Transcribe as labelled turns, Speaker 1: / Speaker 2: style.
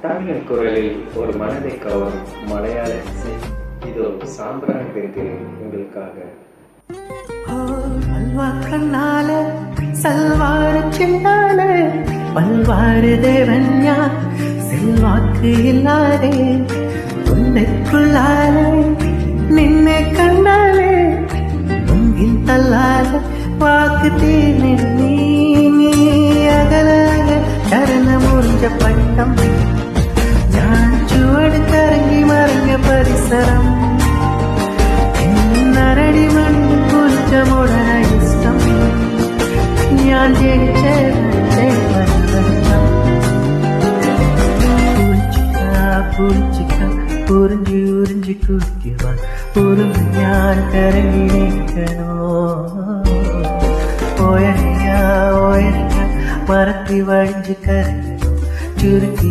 Speaker 1: தமிழர் குரலில் ஒரு மனதை கவரும் மலையாள இசை. இதோ சாம்பிராணி பெறுகிறேன் உங்களுக்காக.
Speaker 2: அல்வா கண்ணால சல்வாரு சின்னால பல்வாறு தேவன்யா செல்வாக்கு இல்லாதே உன்னைக்குள்ளால நின்னை கண்ணாலே உங்கின் தள்ளால வாக்கு தேனே நீ அகலாக கரண முறிஞ்ச பட்டம் ഞാൻ ചുവട് കറങ്ങി മറിഞ്ഞ പരിസരം എന്നരടി മണ്ണിൽ കുറ്റമുടന ഇഷ്ടം ഞാൻ ജനിച്ച ഉറിഞ്ചി ഉറിഞ്ചി കുടിക്കുവാൻ ഉറുമ്പ് ഞാൻ കരങ്ങിക്കണോ ഓയണിയ മറത്തി വഴിഞ്ച് കരഞ്ഞു ചുരുക്കി